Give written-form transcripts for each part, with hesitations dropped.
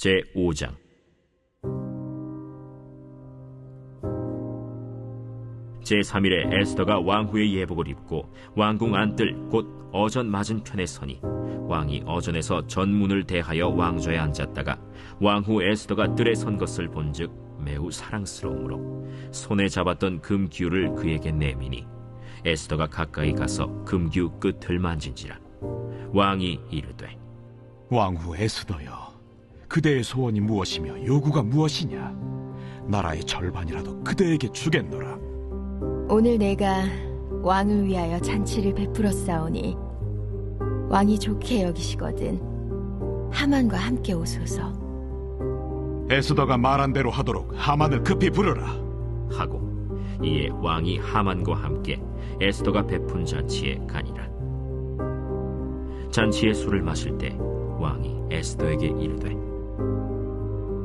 제5장. 제3일에 에스더가 왕후의 예복을 입고 왕궁 안뜰 곧 어전 맞은편에 서니 왕이 어전에서 전문을 대하여 왕좌에 앉았다가 왕후 에스더가 뜰에 선 것을 본즉 매우 사랑스러우므로 손에 잡았던 금기울을 그에게 내미니 에스더가 가까이 가서 금기우 끝을 만진지라. 왕이 이르되, 왕후 에스더여, 그대의 소원이 무엇이며 요구가 무엇이냐? 나라의 절반이라도 그대에게 주겠노라. 오늘 내가 왕을 위하여 잔치를 베풀었사오니 왕이 좋게 여기시거든 하만과 함께 오소서. 에스더가 말한 대로 하도록 하만을 급히 부르라 하고 이에 왕이 하만과 함께 에스더가 베푼 잔치에 가니라. 잔치의 술을 마실 때 왕이 에스더에게 이르되,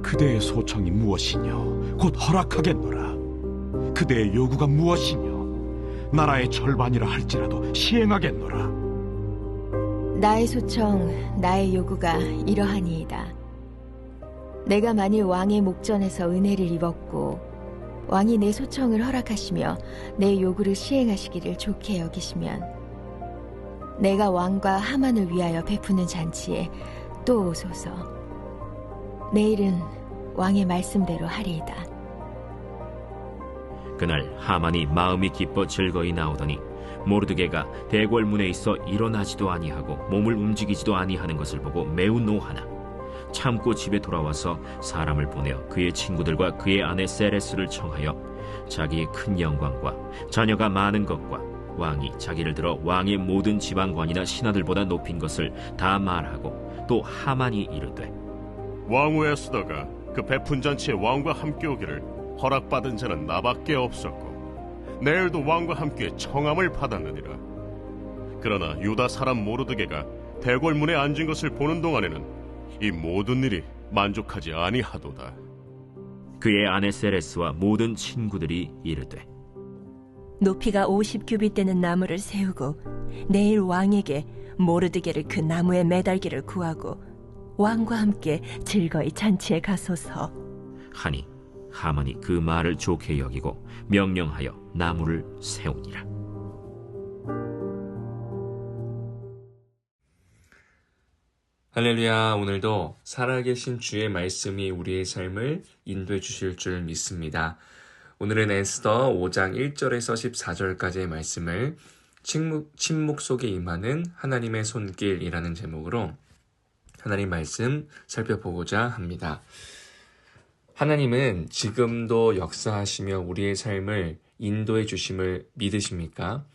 그대의 소청이 무엇이뇨? 곧 허락하겠노라. 그대의 요구가 무엇이뇨? 나라의 절반이라 할지라도 시행하겠노라. 나의 소청, 나의 요구가 이러하니이다. 내가 만일 왕의 목전에서 은혜를 입었고 왕이 내 소청을 허락하시며 내 요구를 시행하시기를 좋게 여기시면 내가 왕과 하만을 위하여 베푸는 잔치에 또 오소서. 내일은 왕의 말씀대로 하리이다. 그날 하만이 마음이 기뻐 즐거이 나오더니 모르드게가 대궐문에 있어 일어나지도 아니하고 몸을 움직이지도 아니하는 것을 보고 매우 노하나 참고 집에 돌아와서 사람을 보내어 그의 친구들과 그의 아내 세레스를 청하여 자기의 큰 영광과 자녀가 많은 것과 왕이 자기를 들어 왕의 모든 지방관이나 신하들보다 높인 것을 다 말하고 또 하만이 이르되, 왕후 에스더가 그 베푼 잔치에 왕과 함께 오기를 허락받은 자는 나밖에 없었고 내일도 왕과 함께 청함을 받았느니라. 그러나 유다 사람 모르드게가 대궐문에 앉은 것을 보는 동안에는 이 모든 일이 만족하지 아니하도다. 그의 아내 세레스와 모든 친구들이 이르되, 높이가 50규빗 되는 나무를 세우고 내일 왕에게 모르드게를 그 나무에 매달기를 구하고 왕과 함께 즐거이 잔치에 가소서 하니 하만이 그 말을 좋게 여기고 명령하여 나무를 세우니라. 할렐루야. 오늘도 살아계신 주의 말씀이 우리의 삶을 인도해 주실 줄 믿습니다. 오늘은 에스더 5장 1절에서 14절까지의 말씀을 침묵 속에 임하는 하나님의 손길이라는 제목으로 하나님 말씀 살펴보고자 합니다. 하나님은 지금도 역사하시며 우리의 삶을 인도해 주심을 믿으십니까?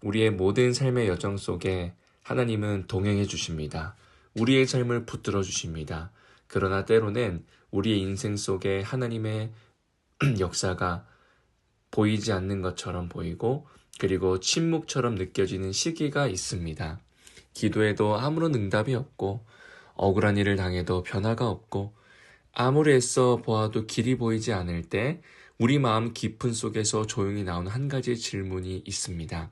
우리의 모든 삶의 여정 속에 하나님은 동행해 주십니다. 우리의 삶을 붙들어 주십니다. 그러나 때로는 우리의 인생 속에 하나님의 역사가 보이지 않는 것처럼 보이고 그리고 침묵처럼 느껴지는 시기가 있습니다. 기도해도 아무런 응답이 없고 억울한 일을 당해도 변화가 없고 아무리 애써 보아도 길이 보이지 않을 때 우리 마음 깊은 속에서 조용히 나오는 한 가지 질문이 있습니다.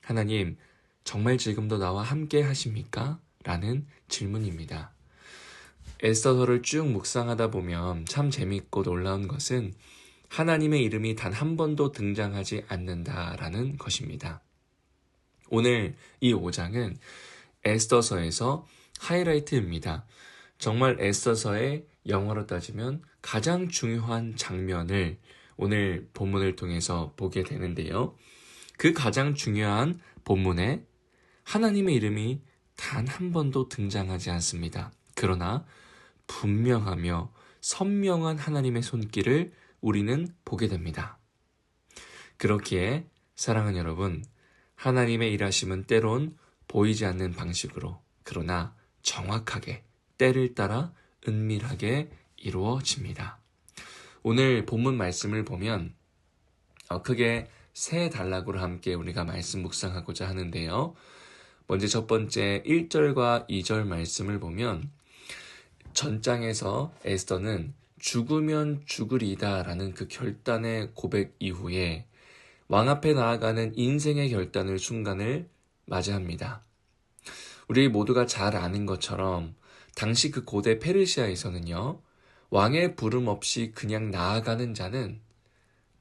하나님, 정말 지금도 나와 함께 하십니까? 라는 질문입니다. 에스더서를 쭉 묵상하다 보면 참 재밌고 놀라운 것은 하나님의 이름이 단 한 번도 등장하지 않는다라는 것입니다. 오늘 이 5장은 에스더서에서 하이라이트입니다. 정말 에스더서의 영어로 따지면 가장 중요한 장면을 오늘 본문을 통해서 보게 되는데요. 그 가장 중요한 본문에 하나님의 이름이 단 한 번도 등장하지 않습니다. 그러나 분명하며 선명한 하나님의 손길을 우리는 보게 됩니다. 그렇기에 사랑하는 여러분, 하나님의 일하심은 때론 보이지 않는 방식으로 그러나 정확하게 때를 따라 은밀하게 이루어집니다. 오늘 본문 말씀을 보면 크게 세 단락으로 함께 우리가 말씀 묵상하고자 하는데요. 먼저 첫 번째 1절과 2절 말씀을 보면 전장에서 에스더는 죽으면 죽으리다 라는 그 결단의 고백 이후에 왕 앞에 나아가는 인생의 순간을 맞이합니다. 우리 모두가 잘 아는 것처럼 당시 그 고대 페르시아에서는요, 왕의 부름 없이 그냥 나아가는 자는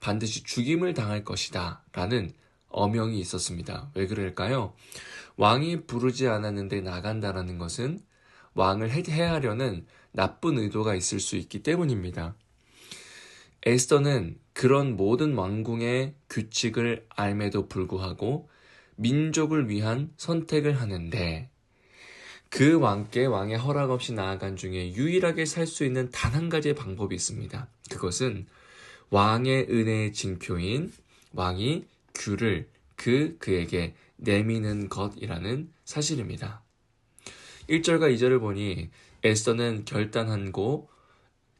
반드시 죽임을 당할 것이다 라는 어명이 있었습니다. 왜 그럴까요? 왕이 부르지 않았는데 나간다라는 것은 왕을 해하려는 나쁜 의도가 있을 수 있기 때문입니다. 에스더는 그런 모든 왕궁의 규칙을 알매도 불구하고 민족을 위한 선택을 하는데, 그 왕께 왕의 허락 없이 나아간 중에 유일하게 살 수 있는 단 한 가지의 방법이 있습니다. 그것은 왕의 은혜의 징표인 왕이 귤을 그에게 내미는 것이라는 사실입니다. 1절과 2절을 보니 에스더는 결단하고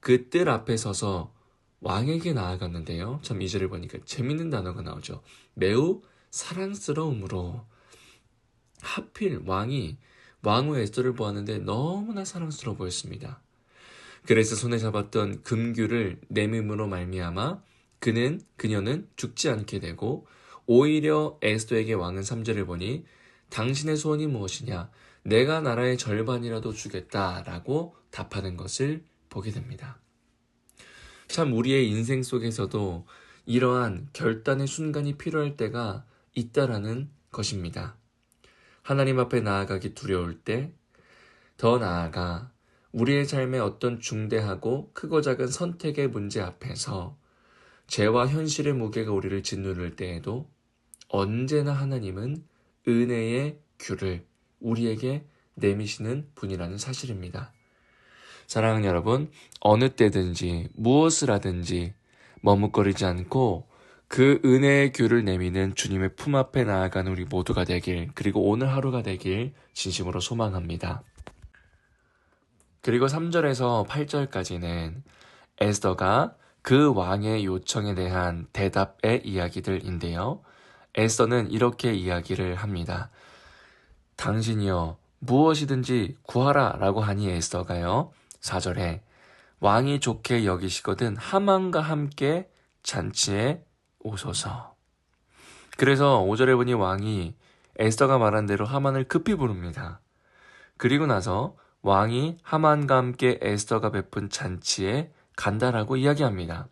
그 뜰 앞에 서서 왕에게 나아갔는데요. 참 2절을 보니까 재밌는 단어가 나오죠. 매우 사랑스러움으로. 하필 왕후 에스더를 보았는데 너무나 사랑스러워 보였습니다. 그래서 손에 잡았던 금귤을 내밈으로 말미암아 그녀는 죽지 않게 되고, 오히려 에스더에게 왕은 3절을 보니 당신의 소원이 무엇이냐? 내가 나라의 절반이라도 주겠다라고 답하는 것을 보게 됩니다. 참 우리의 인생 속에서도 이러한 결단의 순간이 필요할 때가 있다라는 것입니다. 하나님 앞에 나아가기 두려울 때, 더 나아가 우리의 삶의 어떤 중대하고 크고 작은 선택의 문제 앞에서 죄와 현실의 무게가 우리를 짓누를 때에도 언제나 하나님은 은혜의 귤을 우리에게 내미시는 분이라는 사실입니다. 사랑하는 여러분, 어느 때든지 무엇을 하든지 머뭇거리지 않고 그 은혜의 귤을 내미는 주님의 품 앞에 나아가는 우리 모두가 되길, 그리고 오늘 하루가 되길 진심으로 소망합니다. 그리고 3절에서 8절까지는 에스더가 그 왕의 요청에 대한 대답의 이야기들인데요. 에스더는 이렇게 이야기를 합니다. 당신이여 무엇이든지 구하라 라고 하니 에스더가요, 4절에 왕이 좋게 여기시거든 하만과 함께 잔치에 오소서. 그래서 5절에 보니 왕이 에스더가 말한 대로 하만을 급히 부릅니다. 그리고 나서 왕이 하만과 함께 에스더가 베푼 잔치에 간다라고 이야기합니다.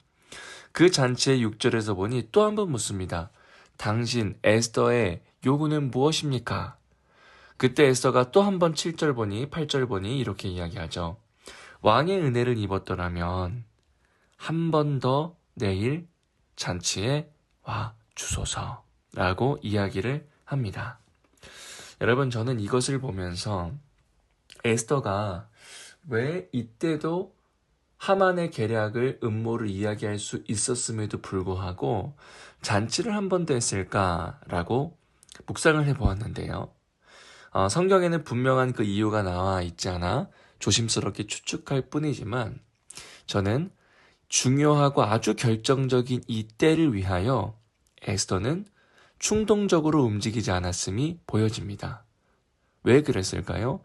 그 잔치의 6절에서 보니 또 한 번 묻습니다. 당신 에스더의 요구는 무엇입니까? 그때 에스더가 또 한 번 7절 보니 8절 보니 이렇게 이야기하죠. 왕의 은혜를 입었더라면 한 번 더 내일 잔치에 와 주소서 라고 이야기를 합니다. 여러분, 저는 이것을 보면서 에스더가 왜 이때도 하만의 계략을, 음모를 이야기할 수 있었음에도 불구하고 잔치를 한 번 더 했을까라고 묵상을 해보았는데요. 성경에는 분명한 그 이유가 나와 있지 않아 조심스럽게 추측할 뿐이지만, 저는 중요하고 아주 결정적인 이 때를 위하여 에스더는 충동적으로 움직이지 않았음이 보여집니다. 왜 그랬을까요?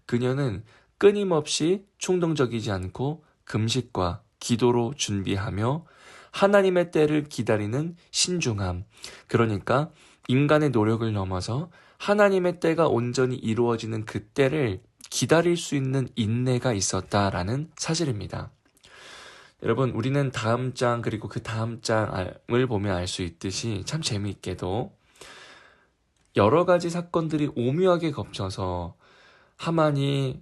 그녀는 끊임없이 충동적이지 않고 금식과 기도로 준비하며 하나님의 때를 기다리는 신중함, 그러니까 인간의 노력을 넘어서 하나님의 때가 온전히 이루어지는 그 때를 기다릴 수 있는 인내가 있었다라는 사실입니다. 여러분, 우리는 다음 장 그리고 그 다음 장을 보면 알 수 있듯이 참 재미있게도 여러 가지 사건들이 오묘하게 겹쳐서 하만이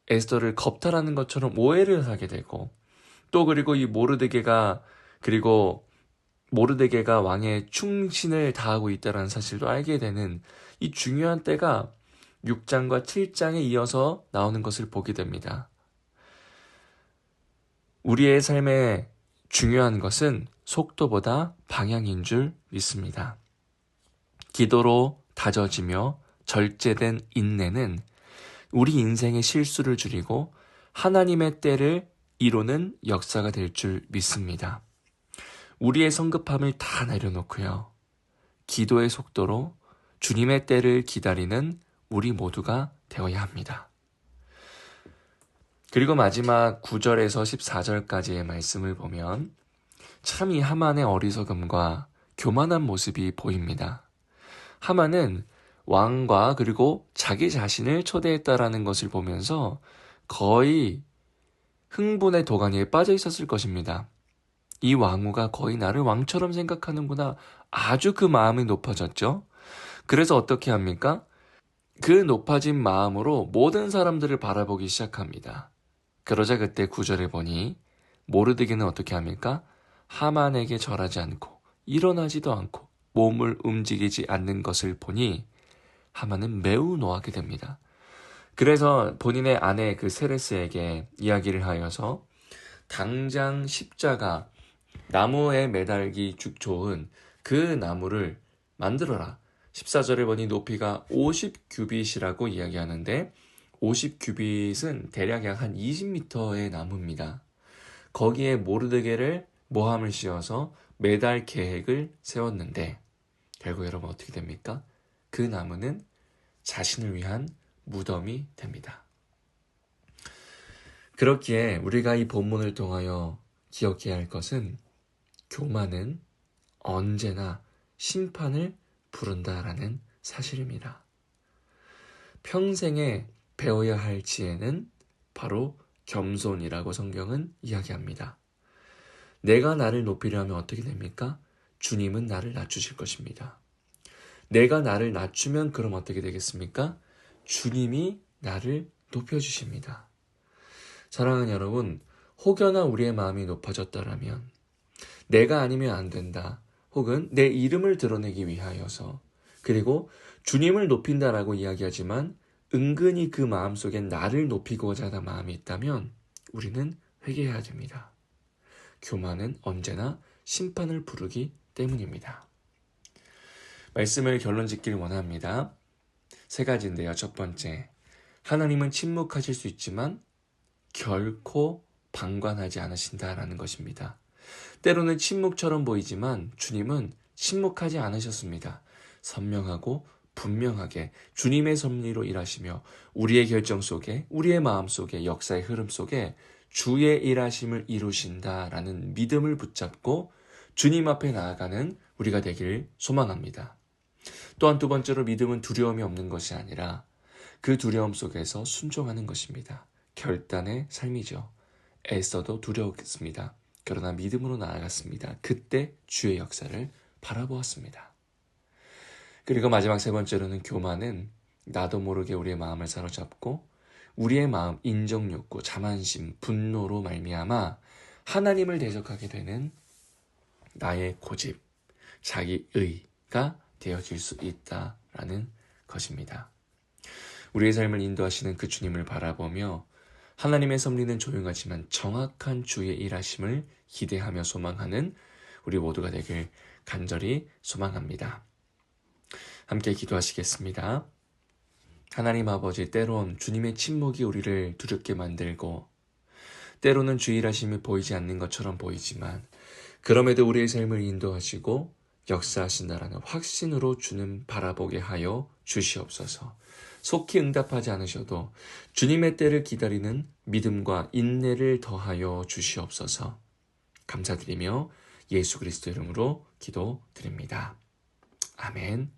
에스더를 겁탈하는 것처럼 오해를 하게 되고, 또 그리고 이 모르드게가 왕의 충신을 다하고 있다는 사실도 알게 되는 이 중요한 때가 6장과 7장에 이어서 나오는 것을 보게 됩니다. 우리의 삶에 중요한 것은 속도보다 방향인 줄 믿습니다. 기도로 다져지며 절제된 인내는 우리 인생의 실수를 줄이고 하나님의 때를 이루는 역사가 될 줄 믿습니다. 우리의 성급함을 다 내려놓고요, 기도의 속도로 주님의 때를 기다리는 우리 모두가 되어야 합니다. 그리고 마지막 9절에서 14절까지의 말씀을 보면 참 이 하만의 어리석음과 교만한 모습이 보입니다. 하만은 왕과 그리고 자기 자신을 초대했다라는 것을 보면서 거의 흥분의 도가니에 빠져 있었을 것입니다. 이 왕후가 거의 나를 왕처럼 생각하는구나. 아주 그 마음이 높아졌죠. 그래서 어떻게 합니까? 그 높아진 마음으로 모든 사람들을 바라보기 시작합니다. 그러자 그때 구절에 보니 모르드게는 어떻게 합니까? 하만에게 절하지 않고 일어나지도 않고 몸을 움직이지 않는 것을 보니 하만은 매우 노하게 됩니다. 그래서 본인의 아내 그 세레스에게 이야기를 하여서 당장 십자가 나무에 매달기 좋은 그 나무를 만들어라. 14절에 보니 높이가 50규빗이라고 이야기하는데 50규빗은 대략 약 한 20m의 나무입니다. 거기에 모르드게를 모함을 씌워서 매달 계획을 세웠는데 결국 여러분 어떻게 됩니까? 그 나무는 자신을 위한 무덤이 됩니다. 그렇기에 우리가 이 본문을 통하여 기억해야 할 것은 교만은 언제나 심판을 부른다라는 사실입니다. 평생에 배워야 할 지혜는 바로 겸손이라고 성경은 이야기합니다. 내가 나를 높이려 하면 어떻게 됩니까? 주님은 나를 낮추실 것입니다. 내가 나를 낮추면 그럼 어떻게 되겠습니까? 주님이 나를 높여주십니다. 사랑하는 여러분, 혹여나 우리의 마음이 높아졌다라면 내가 아니면 안 된다. 혹은 내 이름을 드러내기 위하여서 그리고 주님을 높인다라고 이야기하지만 은근히 그 마음속에 나를 높이고자 하는 마음이 있다면 우리는 회개해야 됩니다. 교만은 언제나 심판을 부르기 때문입니다. 말씀을 결론 짓길 원합니다. 3가지인데요. 첫 번째, 하나님은 침묵하실 수 있지만 결코 방관하지 않으신다라는 것입니다. 때로는 침묵처럼 보이지만 주님은 침묵하지 않으셨습니다. 선명하고 분명하게 주님의 섭리로 일하시며 우리의 결정 속에 우리의 마음 속에 역사의 흐름 속에 주의 일하심을 이루신다라는 믿음을 붙잡고 주님 앞에 나아가는 우리가 되길 소망합니다. 또한 두 번째로 믿음은 두려움이 없는 것이 아니라 그 두려움 속에서 순종하는 것입니다. 결단의 삶이죠. 애써도 두려웠습니다. 그러나 믿음으로 나아갔습니다. 그때 주의 역사를 바라보았습니다. 그리고 마지막 3번째로는 교만은 나도 모르게 우리의 마음을 사로잡고 우리의 마음, 인정욕구, 자만심, 분노로 말미암아 하나님을 대적하게 되는 나의 고집, 자기의가 되어질 수 있다라는 것입니다. 우리의 삶을 인도하시는 그 주님을 바라보며 하나님의 섭리는 조용하지만 정확한 주의 일하심을 기대하며 소망하는 우리 모두가 되길 간절히 소망합니다. 함께 기도하시겠습니다. 하나님 아버지, 때론 주님의 침묵이 우리를 두렵게 만들고 때로는 주의 일하심이 보이지 않는 것처럼 보이지만 그럼에도 우리의 삶을 인도하시고 역사하신다라는 확신으로 주님 바라보게 하여 주시옵소서. 속히 응답하지 않으셔도 주님의 때를 기다리는 믿음과 인내를 더하여 주시옵소서. 감사드리며 예수 그리스도 이름으로 기도드립니다. 아멘.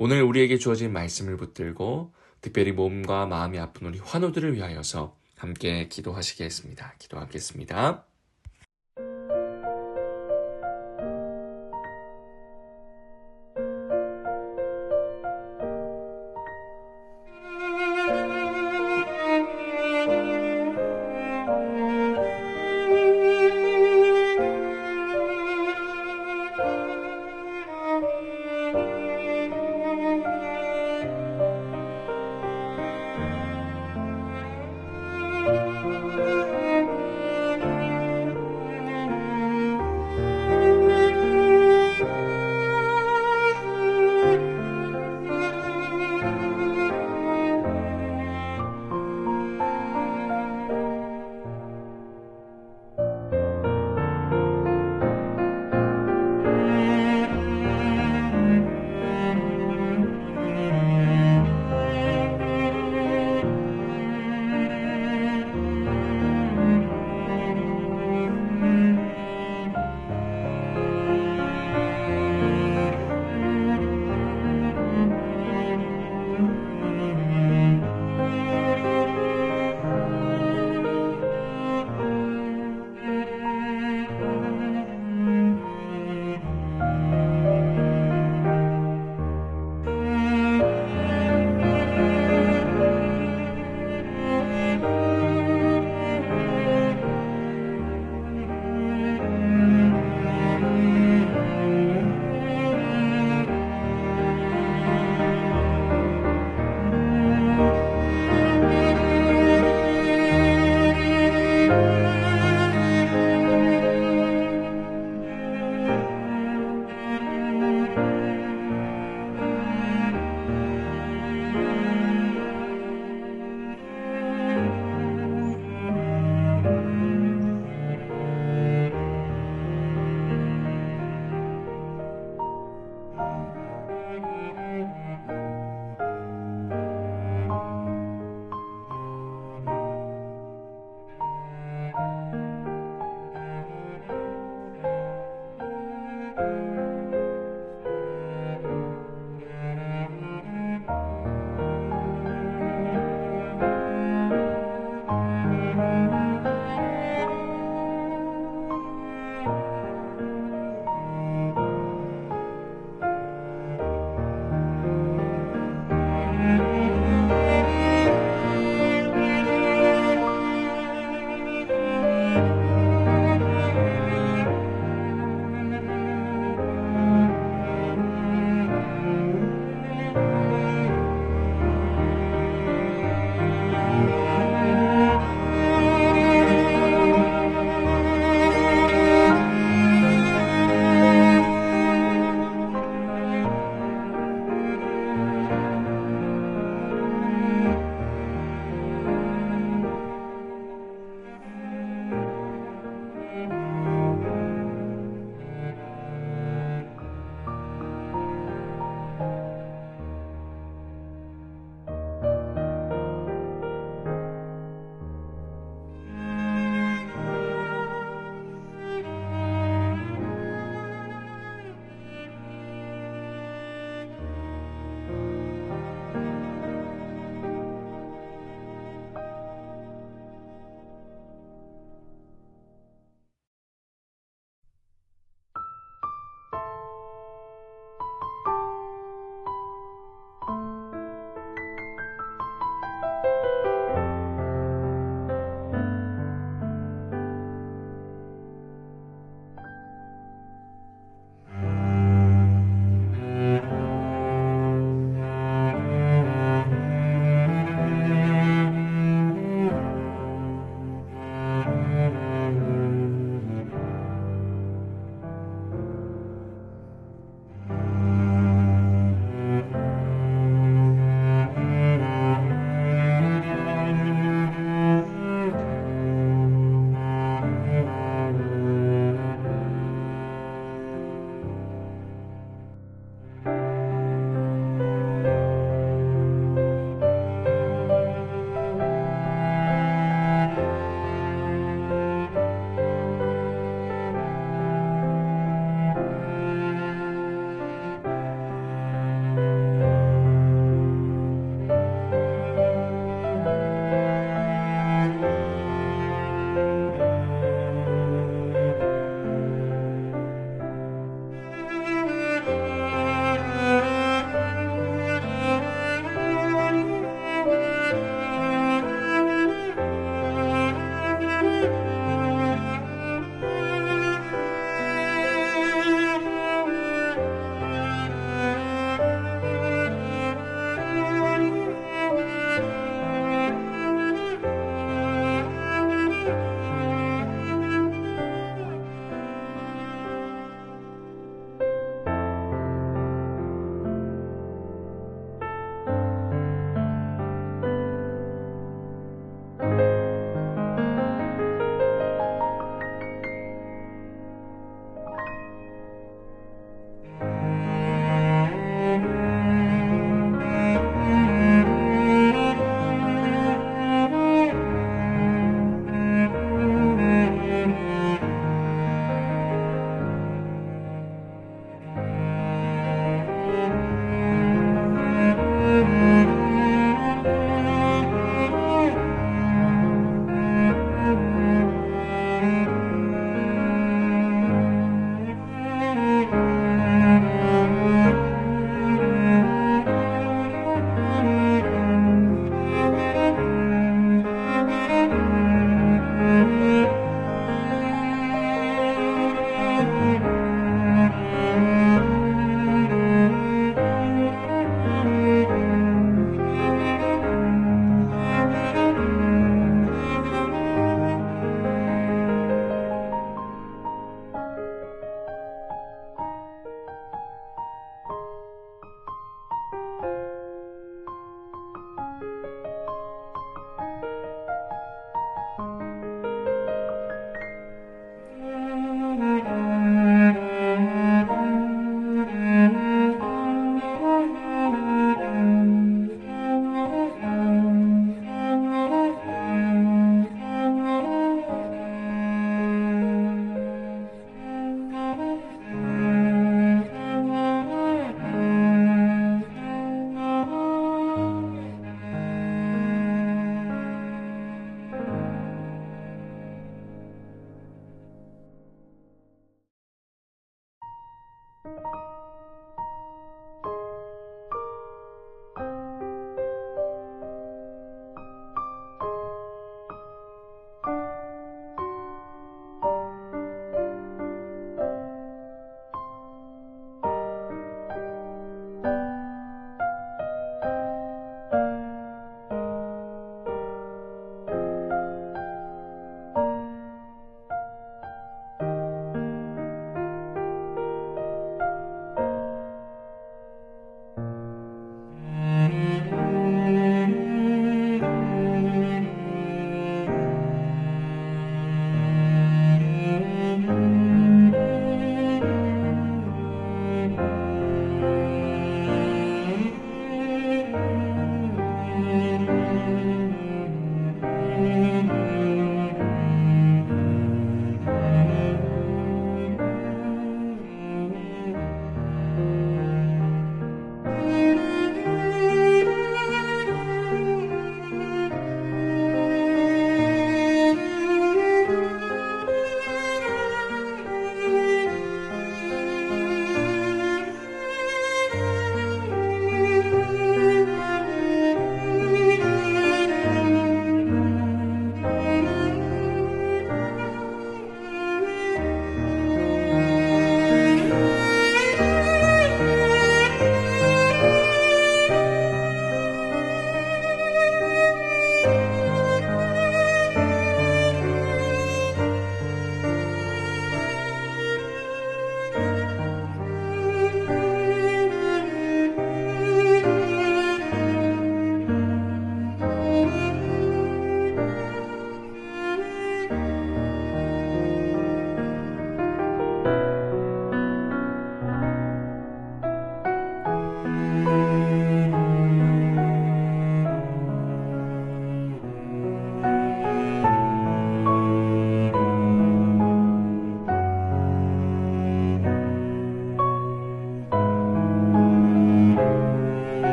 오늘 우리에게 주어진 말씀을 붙들고 특별히 몸과 마음이 아픈 우리 환우들을 위하여서 함께 기도하시겠습니다. 기도하겠습니다.